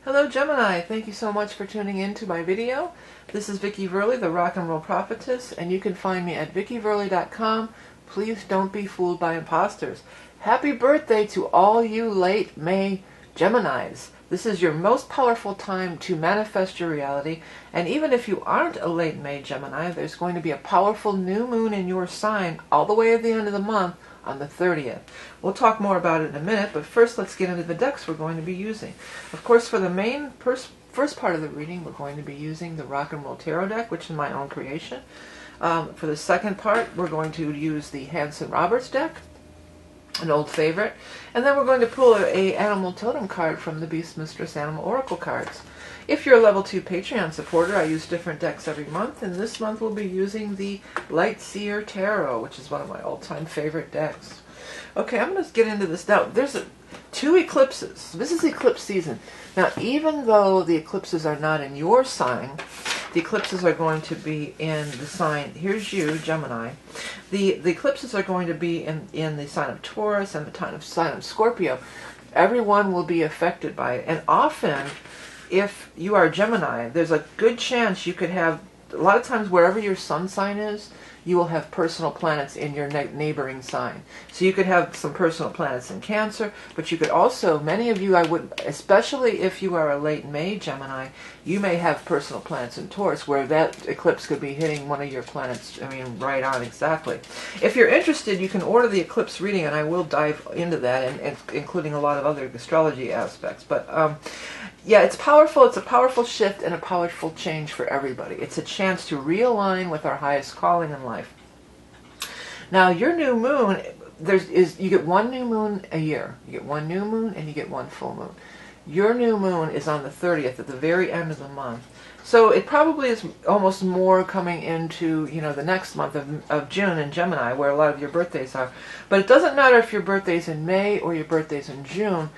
Hello Gemini, thank you so much for tuning in to my video. This is Vickieverlie, the Rock and Roll Prophetess, and you can find me at vickieverlie.com. Please don't be fooled by imposters. Happy birthday to all you late May Geminis. This is your most powerful time to manifest your reality, and even if you aren't a late May Gemini, there's going to be a powerful new moon in your sign all the way at the end of the month on the 30th. We'll talk more about it in a minute, but first let's get into the decks we're going to be using. Of course, for the main first part of the reading, we're going to be using the Rock and Roll Tarot deck, which is my own creation. For the second part, we're going to use the Hanson Roberts deck, an old favorite, and then we're going to pull a Animal Totem card from the Beast Mistress Animal Oracle cards. If you're a level 2 Patreon supporter, I use different decks every month, and this month we'll be using the Light Seer Tarot, which is one of my all-time favorite decks. Okay, I'm going to get into this now. There's two eclipses. This is eclipse season. Now, even though the eclipses are not in your sign, the eclipses are going to be in the sign, here's you, Gemini. The eclipses are going to be in the sign of Taurus and the sign of Scorpio. Everyone will be affected by it. And often, if you are Gemini, there's a good chance you could have, a lot of times wherever your sun sign is, you will have personal planets in your neighboring sign. So you could have some personal planets in Cancer, but you could also, many of you, I would, especially if you are a late May Gemini, you may have personal planets in Taurus, where that eclipse could be hitting one of your planets, I mean, right on exactly. If you're interested, you can order the eclipse reading, and I will dive into that, and including a lot of other astrology aspects. But yeah, it's powerful. It's a powerful shift and a powerful change for everybody. It's a chance to realign with our highest calling in life. Now, your new moon, you get one new moon a year. You get one new moon and you get one full moon. Your new moon is on the 30th, at the very end of the month. So it probably is almost more coming into, you know, the next month of June in Gemini, where a lot of your birthdays are. But it doesn't matter if your birthday's in May or your birthday's in June.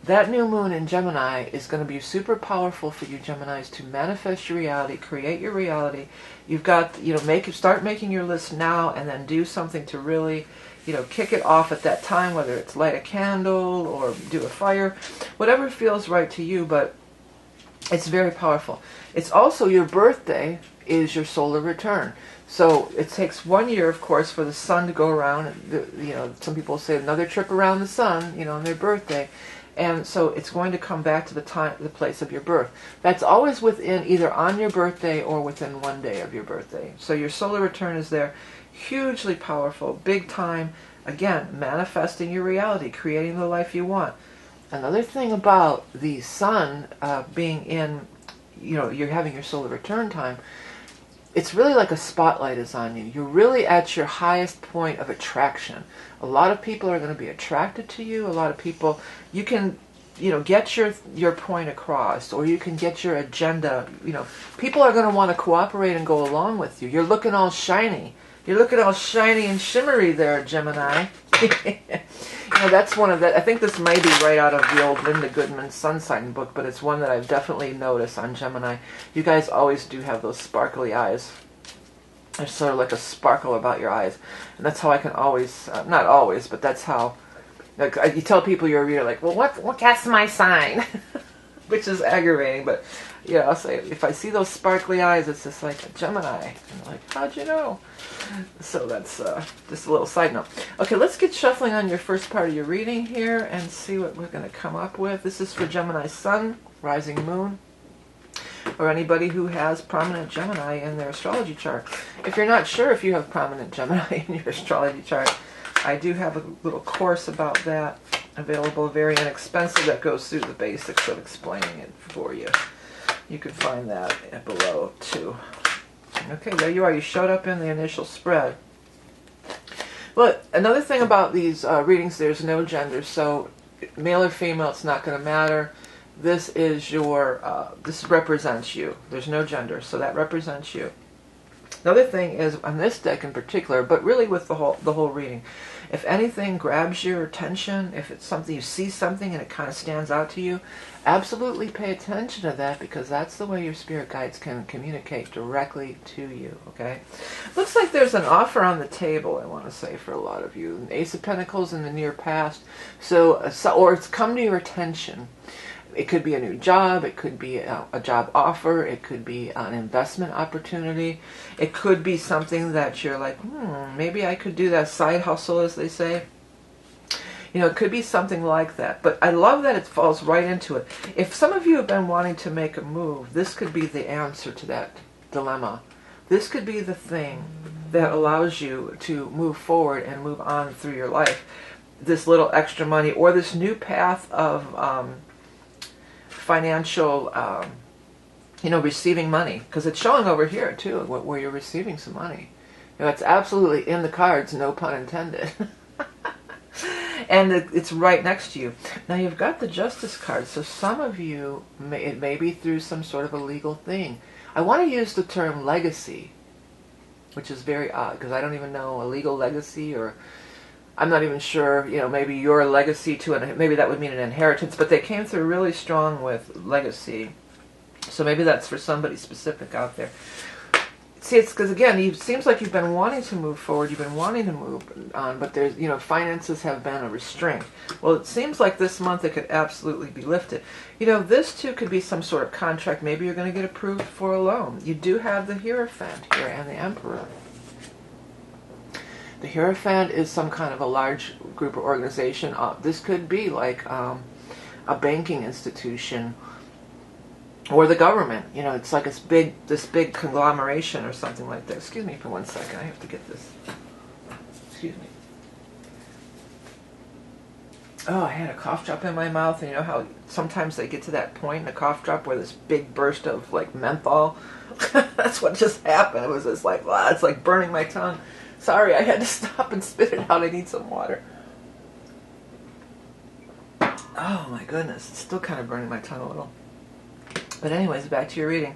That new moon in Gemini is going to be super powerful for you Geminis to manifest your reality, create your reality. You've got, you know, start making your list now, and then do something to really, you know, kick it off at that time, whether it's light a candle or do a fire, whatever feels right to you, but it's very powerful. It's also your birthday is your solar return. So it takes 1 year, of course, for the sun to go around. You know, some people say another trip around the sun, you know, on their birthday. And so it's going to come back to the place of your birth. That's always within, either on your birthday or within 1 day of your birthday. So your solar return is there. Hugely powerful, big time. Again, manifesting your reality, creating the life you want. Another thing about the sun being in, you know, you're having your solar return time, it's really like a spotlight is on you. You're really at your highest point of attraction. A lot of people are going to be attracted to you. A lot of people, you can, you know, get your point across, or you can get your agenda. You know, people are going to want to cooperate and go along with you. You're looking all shiny. You're looking all shiny and shimmery there, Gemini. You know, that's one of the, I think this may be right out of the old Linda Goodman Sun Sign book, but it's one that I've definitely noticed on Gemini. You guys always do have those sparkly eyes. There's sort of like a sparkle about your eyes. And that's how I can always, not always, but that's how, like, you tell people you're a reader, like, well, what's my sign? Which is aggravating, but, yeah, I'll say, if I see those sparkly eyes, it's just like a Gemini. And I'm like, how'd you know? So that's just a little side note. Okay, let's get shuffling on your first part of your reading here and see what we're going to come up with. This is for Gemini Sun, Rising Moon, or anybody who has prominent Gemini in their astrology chart. If you're not sure if you have prominent Gemini in your astrology chart, I do have a little course about that available, very inexpensive, that goes through the basics of explaining it for you. You can find that below too. Okay, there you are. You showed up in the initial spread. Well, another thing about these readings, there's no gender, so male or female, it's not going to matter. This is your, this represents you. There's no gender, so that represents you. Another thing is, on this deck in particular, but really with the whole reading, if anything grabs your attention, if it's something, you see something and it kind of stands out to you, absolutely pay attention to that, because that's the way your spirit guides can communicate directly to you, okay? Looks like there's an offer on the table, I want to say, for a lot of you. An Ace of Pentacles in the near past, or it's come to your attention It could be a new job, it could be a job offer, it could be an investment opportunity, it could be something that you're like, maybe I could do that side hustle, as they say. You know, it could be something like that. But I love that it falls right into it. If some of you have been wanting to make a move, this could be the answer to that dilemma. This could be the thing that allows you to move forward and move on through your life. This little extra money, or this new path of financial, receiving money. Because it's showing over here, too, where you're receiving some money. You know, it's absolutely in the cards, no pun intended. And it's right next to you. Now you've got the Justice card, so some of you, it may be through some sort of a legal thing. I want to use the term legacy, which is very odd, because I don't even know a legal legacy, or I'm not even sure, maybe your legacy to maybe that would mean an inheritance, but they came through really strong with legacy. So maybe that's for somebody specific out there. See, it's because, again, it seems like you've been wanting to move forward, you've been wanting to move on, but there's, finances have been a restraint. Well, it seems like this month it could absolutely be lifted. This too could be some sort of contract. Maybe you're going to get approved for a loan. You do have the Hierophant here and the Emperor. The Hierophant is some kind of a large group or organization. This could be like a banking institution, or the government. It's like this big conglomeration or something like that. Excuse me for 1 second. I have to get this. Excuse me. Oh, I had a cough drop in my mouth, and you know how sometimes they get to that point in a cough drop where this big burst of like menthol. That's what just happened. It was just like, wow, it's like burning my tongue. Sorry, I had to stop and spit it out. I need some water. Oh my goodness, it's still kind of burning my tongue a little. But anyways, back to your reading.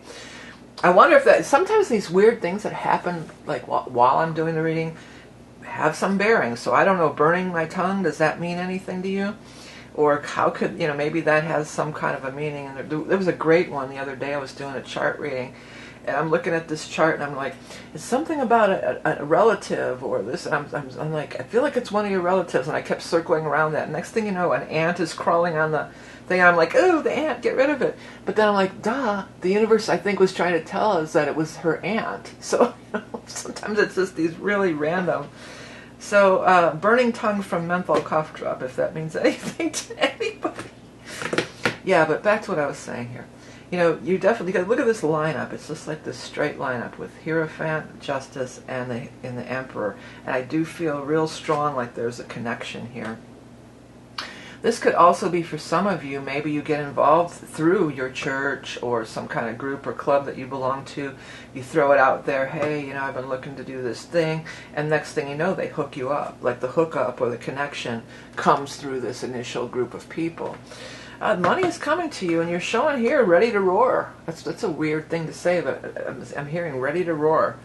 I wonder if sometimes these weird things that happen, like while I'm doing the reading, have some bearing. So I don't know, burning my tongue, does that mean anything to you? Or how could, maybe that has some kind of a meaning. And there was a great one the other day. I was doing a chart reading, and I'm looking at this chart, and I'm like, it's something about a relative or this. And I'm like, I feel like it's one of your relatives. And I kept circling around that. Next thing you know, an ant is crawling on the thing. I'm like, oh, the ant, get rid of it. But then I'm like, duh, the universe, I think, was trying to tell us that it was her aunt. So sometimes it's just these really random. So burning tongue from menthol cough drop, if that means anything to anybody. Yeah, but back to what I was saying here. You definitely got to look at this lineup. It's just like this straight lineup with Hierophant, Justice, and the Emperor. And I do feel real strong like there's a connection here. This could also be for some of you, maybe you get involved through your church or some kind of group or club that you belong to. You throw it out there, hey, I've been looking to do this thing, and next thing you know, they hook you up. Like the hookup or the connection comes through this initial group of people. Money is coming to you, and you're showing here, ready to roar. That's a weird thing to say, but I'm hearing ready to roar.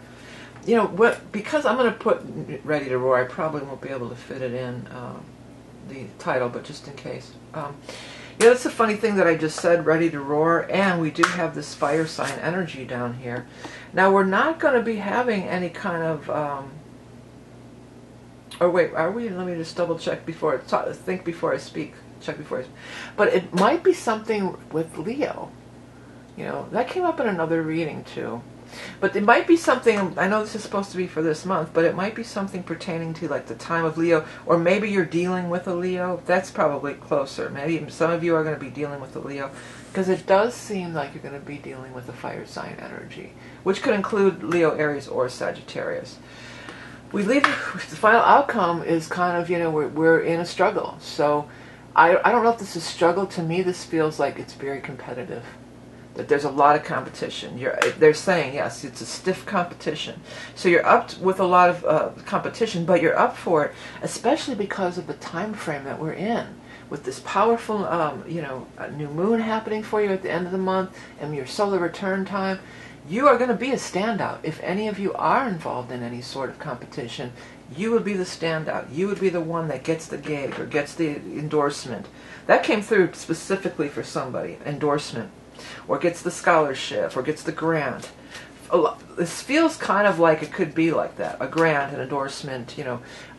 Because I'm going to put ready to roar, I probably won't be able to fit it in the title, but just in case. That's the funny thing that I just said, ready to roar, and we do have this fire sign energy down here. Now, we're not going to be having any kind of... oh, wait, are we? Let me just double check before think before I speak. Check before I speak. But it might be something with Leo. That came up in another reading, too. But it might be something, I know this is supposed to be for this month, but it might be something pertaining to like the time of Leo, or maybe you're dealing with a Leo. That's probably closer. Maybe some of you are going to be dealing with a Leo, because it does seem like you're going to be dealing with a fire sign energy, which could include Leo, Aries, or Sagittarius. The final outcome is kind of, we're in a struggle. So I don't know if this is struggle. To me, this feels like it's very competitive. That there's a lot of competition. They're saying, yes, it's a stiff competition. So you're up with a lot of competition, but you're up for it, especially because of the time frame that we're in. With this powerful, a new moon happening for you at the end of the month, and your solar return time, you are going to be a standout. If any of you are involved in any sort of competition, you would be the standout. You would be the one that gets the gig or gets the endorsement. That came through specifically for somebody, endorsement. Or gets the scholarship, or gets the grant. This feels kind of like it could be like that. A grant, an endorsement,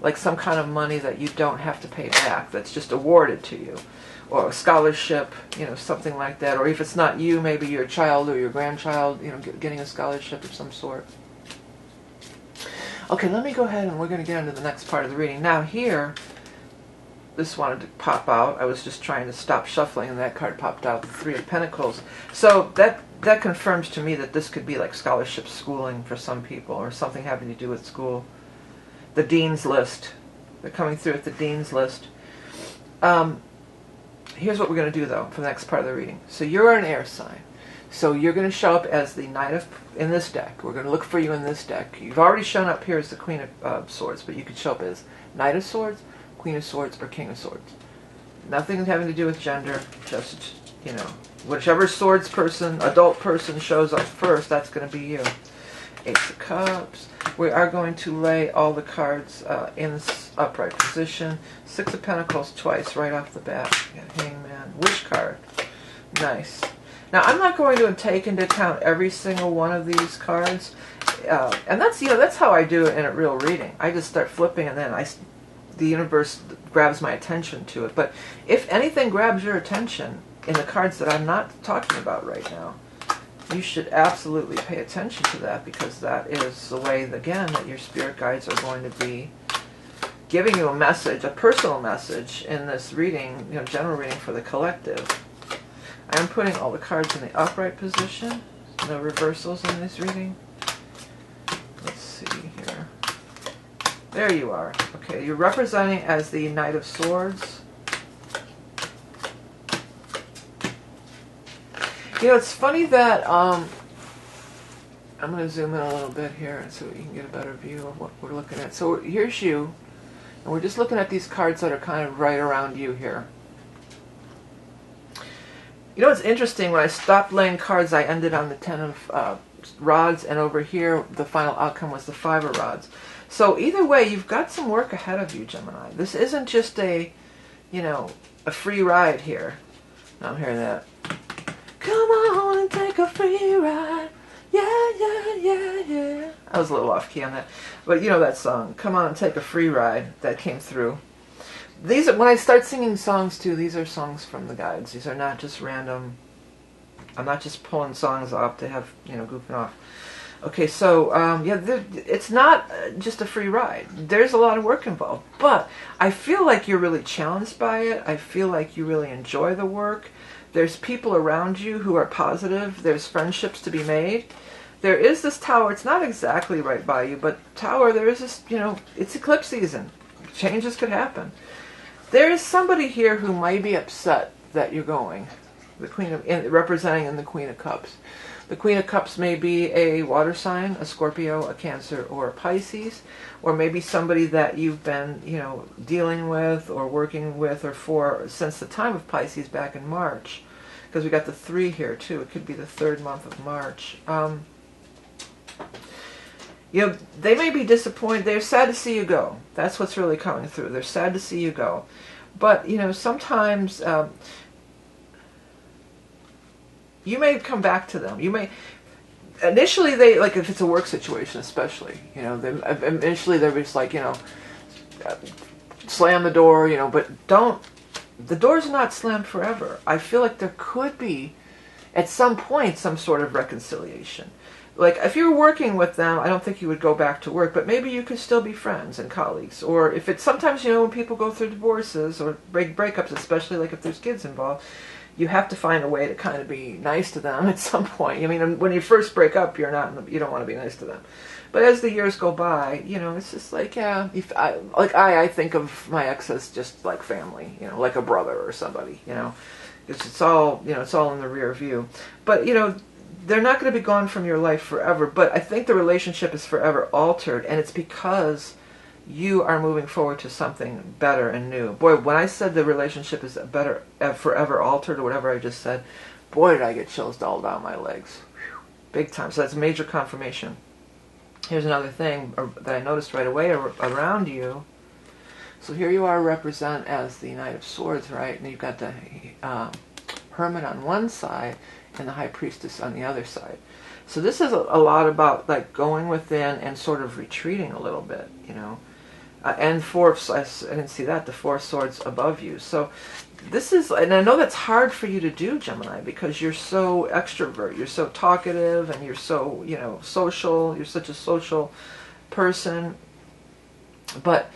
like some kind of money that you don't have to pay back, that's just awarded to you. or a scholarship, you know, something like that. Or if it's not you, maybe your child or your grandchild, you know, getting a scholarship of some sort. Okay, let me go ahead and we're going to get into the next part of the reading. Now here, this wanted to pop out. I was just trying to stop shuffling and that card popped out, the Three of Pentacles. So that confirms to me that this could be like scholarship schooling for some people or something having to do with school. The Dean's List. They're coming through at the Dean's List. Here's what we're going to do though for the next part of the reading. So you're an air sign. So you're going to show up as the Knight of, in this deck. We're going to look for you in this deck. You've already shown up here as the Queen of Swords, but you could show up as Knight of Swords, Queen of Swords, or King of Swords. Nothing having to do with gender, just, you know, whichever swords person, adult person shows up first, that's going to be you. Ace of Cups. We are going to lay all the cards in upright position. Six of Pentacles twice right off the bat. Hangman. Wish card. Nice. Now, I'm not going to take into account every single one of these cards, and that's, you know, that's how I do it in a real reading. I just start flipping, and then the universe grabs my attention to it. But if anything grabs your attention in the cards that I'm not talking about right now, you should absolutely pay attention to that, because that is the way, again, that your spirit guides are going to be giving you a message, a personal message in this reading, you know, general reading for the collective. I'm putting all the cards in the upright position. No reversals in this reading. Let's see here. There you are. Okay, you're representing as the Knight of Swords. You know, it's funny that, I'm going to zoom in a little bit here so you can get a better view of what we're looking at. So here's you, and we're just looking at these cards that are kind of right around you here. You know what's interesting, when I stopped laying cards, I ended on the Ten of Rods, and over here, the final outcome was the Five of Rods. So either way, you've got some work ahead of you, Gemini. This isn't just a, you know, a free ride here. I'm hearing that. Come on and take a free ride. Yeah, yeah, yeah, yeah. I was a little off key on that. But you know that song, Come On and Take a Free Ride, that came through. These are, when I start singing songs too, these are songs from the guides. These are not just random. I'm not just pulling songs off to have, you know, goofing off. Okay, so yeah, it's not just a free ride. There's a lot of work involved, but I feel like you're really challenged by it. I feel like you really enjoy the work. There's people around you who are positive. There's friendships to be made. There is this tower. It's not exactly right by you, but tower, there is this, you know, it's eclipse season. Changes could happen. There is somebody here who might be upset that you're going. The Queen of, representing in the Queen of Cups. The Queen of Cups may be a water sign, a Scorpio, a Cancer, or a Pisces, or maybe somebody that you've been, you know, dealing with or working with or for since the time of Pisces back in March. Because we got the 3 here too. It could be the 3rd month of March. You know, they may be disappointed. They're sad to see you go. That's what's really coming through. They're sad to see you go. But, you know, sometimes you may come back to them. You may, initially they, like if it's a work situation especially, you know, initially they're just like, you know, slam the door, you know, but don't, the door's not slammed forever. I feel like there could be, at some point, some sort of reconciliation. Like, if you were working with them, I don't think you would go back to work, but maybe you could still be friends and colleagues. Or if it's, sometimes, you know, when people go through divorces or breakups, especially like if there's kids involved, you have to find a way to kind of be nice to them at some point. I mean, when you first break up, you don't want to be nice to them. But as the years go by, you know, it's just like, yeah, I think of my ex as just like family, you know, like a brother or somebody, you know. It's all, you know, it's all in the rear view. But, you know, they're not going to be gone from your life forever, but I think the relationship is forever altered, and it's because you are moving forward to something better and new. Boy, when I said the relationship is better, forever altered, or whatever I just said, boy, did I get chills all down my legs. Whew. Big time. So that's major confirmation. Here's another thing that I noticed right away around you. So here you are represent as the Knight of Swords, right? And you've got the Hermit on one side and the High Priestess on the other side. So this is a lot about like going within and sort of retreating a little bit, you know. And four, I didn't see that, the Four of Swords above you. So this is, and I know that's hard for you to do, Gemini, because you're so extrovert, you're so talkative, and you're so, you know, social, you're such a social person. But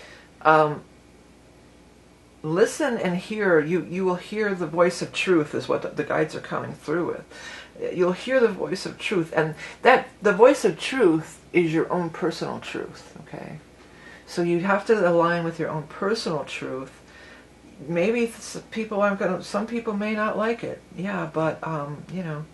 listen and hear, you will hear the voice of truth is what the guides are coming through with. You'll hear the voice of truth, and that the voice of truth is your own personal truth, okay? So you have to align with your own personal truth. Maybe people aren't going to, some people may not like it. Yeah, but, you know,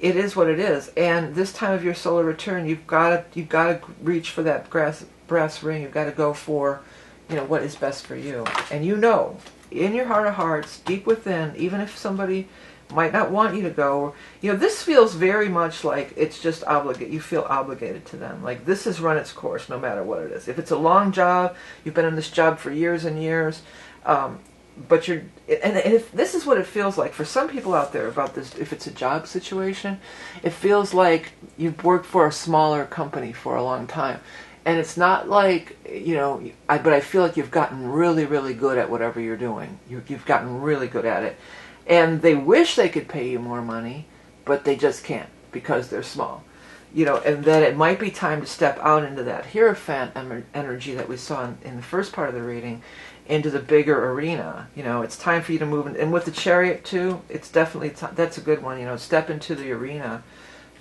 it is what it is. And this time of your solar return, you've got to reach for that brass ring. You've got to go for, you know, what is best for you. And you know, in your heart of hearts, deep within, even if somebody might not want you to go, you know, this feels very much like it's just you feel obligated to them. Like this has run its course no matter what it is. If it's a long job, you've been in this job for years and years, but and if this is what it feels like for some people out there about this, if it's a job situation, it feels like you've worked for a smaller company for a long time. And it's not like, you know, but I feel like you've gotten really, really good at whatever you're doing. You've gotten really good at it. And they wish they could pay you more money, but they just can't because they're small. You know, and then it might be time to step out into that Hierophant energy that we saw in the first part of the reading, into the bigger arena. You know, it's time for you to move in. And with the Chariot too, it's definitely, that's a good one, you know, step into the arena,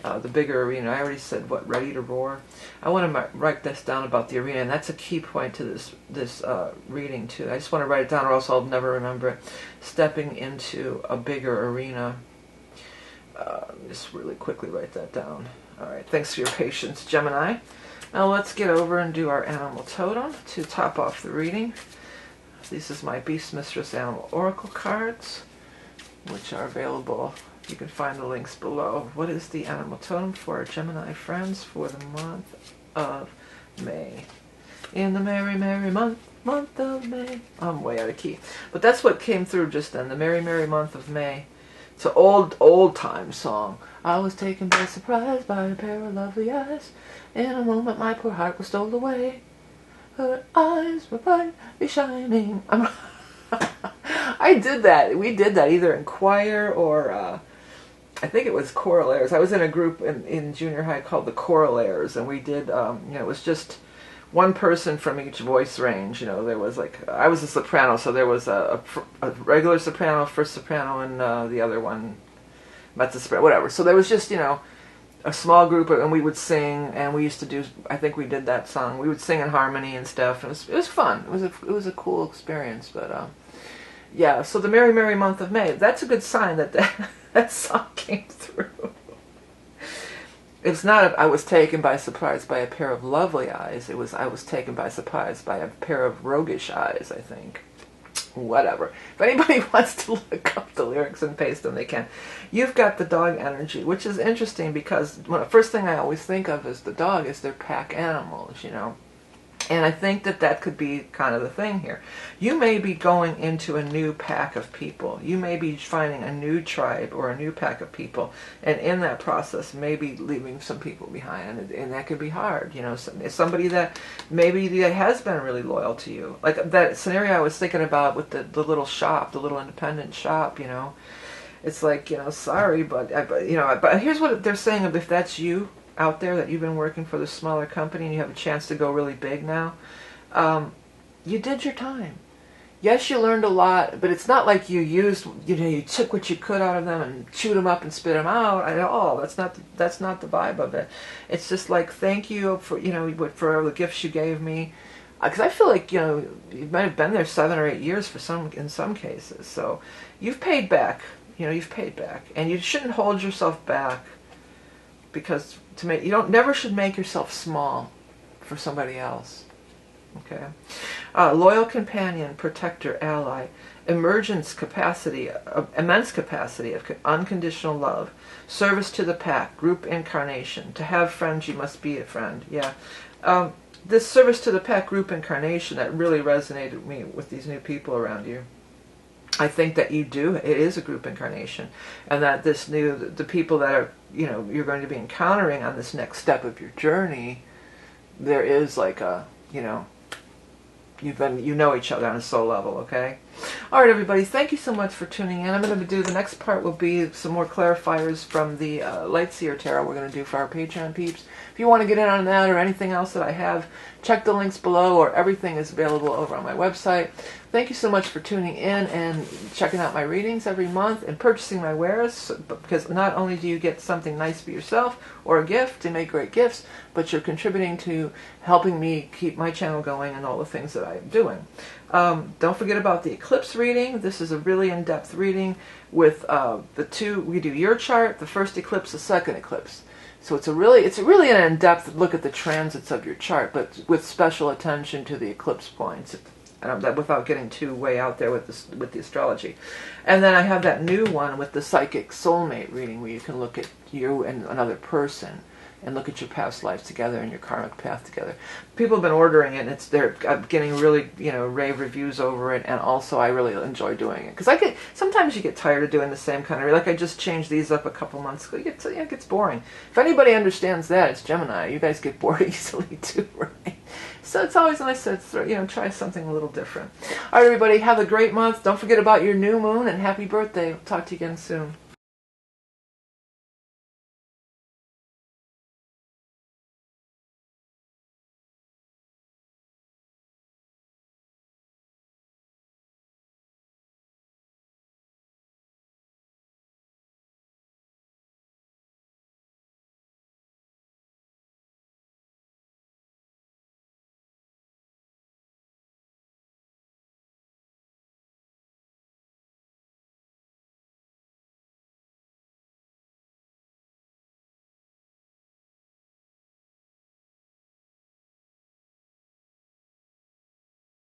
the bigger arena. I already said, what, ready to roar? I want to write this down about the arena, and that's a key point to this reading too. I just want to write it down or else I'll never remember it. Stepping into a bigger arena. Just really quickly write that down. All right, thanks for your patience, Gemini. Now let's get over and do our animal totem to top off the reading. This is my Beast Mistress Animal Oracle cards, which are available. You can find the links below. What is the animal totem for our Gemini friends for the month of May? In the merry, merry month of May. I'm way out of key. But that's what came through just then, the merry, merry month of May. It's an old time song. I was taken by surprise by a pair of lovely eyes. In a moment my poor heart was stole away. Her eyes were brightly shining. I did that. We did that either in choir or I think it was choral I was in a group in junior high called the choral and we did, you know, it was just one person from each voice range. You know, there was like, I was a soprano, so there was a regular soprano, first soprano, and the other one, mezzo soprano, whatever. So there was just, you know, a small group, and we would sing, and we used to do, I think we did that song. We would sing in harmony and stuff. It was fun. It was a cool experience, but yeah. So the merry, merry month of May. That's a good sign that that song came through. It's not I was taken by surprise by a pair of lovely eyes. It was I was taken by surprise by a pair of roguish eyes, I think. Whatever. If anybody wants to look up the lyrics and paste them, they can. You've got the dog energy, which is interesting because the first thing I always think of is the dog is their pack animals, you know. And I think that could be kind of the thing here. You may be going into a new pack of people. You may be finding a new tribe or a new pack of people. And in that process, maybe leaving some people behind. And that could be hard. You know, somebody that maybe has been really loyal to you. Like that scenario I was thinking about with the little shop, the little independent shop, you know. It's like, you know, sorry, but here's what they're saying if that's you out there, that you've been working for this smaller company and you have a chance to go really big now, you did your time. Yes, you learned a lot, but it's not like you took what you could out of them and chewed them up and spit them out at all. That's not the vibe of it. It's just like, thank you for, you know, for all the gifts you gave me. Because I feel like, you know, you might have been there 7 or 8 years in some cases. So you've paid back. You know, you've paid back. And you shouldn't hold yourself back, because never should make yourself small for somebody else. Okay. Loyal companion, protector, ally, immense capacity of unconditional love, service to the pack, group incarnation. To have friends, you must be a friend. Yeah. This service to the pack, group incarnation, that really resonated with me with these new people around you. I think that you do. It is a group incarnation, and that the people that are, you know, you're going to be encountering on this next step of your journey, there is like a, you know, you know each other on a soul level, okay? All right, everybody, thank you so much for tuning in. I'm going to do, the next part will be some more clarifiers from the Lightseer Tarot we're going to do for our Patreon peeps. If you want to get in on that or anything else that I have, check the links below, or everything is available over on my website. Thank you so much for tuning in and checking out my readings every month and purchasing my wares, because not only do you get something nice for yourself or a gift to make great gifts, but you're contributing to helping me keep my channel going and all the things that I'm doing. Don't forget about the eclipse reading. This is a really in-depth reading with the two. We do your chart, the first eclipse, the second eclipse. So it's really an in-depth look at the transits of your chart, but with special attention to the eclipse points, without getting too way out there with the astrology. And then I have that new one with the psychic soulmate reading, where you can look at you and another person and look at your past lives together and your karmic path together. People have been ordering it, and they're getting really, rave reviews over it, and also I really enjoy doing it. Because sometimes you get tired of doing the same kind of, like I just changed these up a couple months ago. It gets boring. If anybody understands that, it's Gemini. You guys get bored easily too, right? So it's always nice to, try something a little different. All right, everybody, have a great month. Don't forget about your new moon, and happy birthday. Talk to you again soon.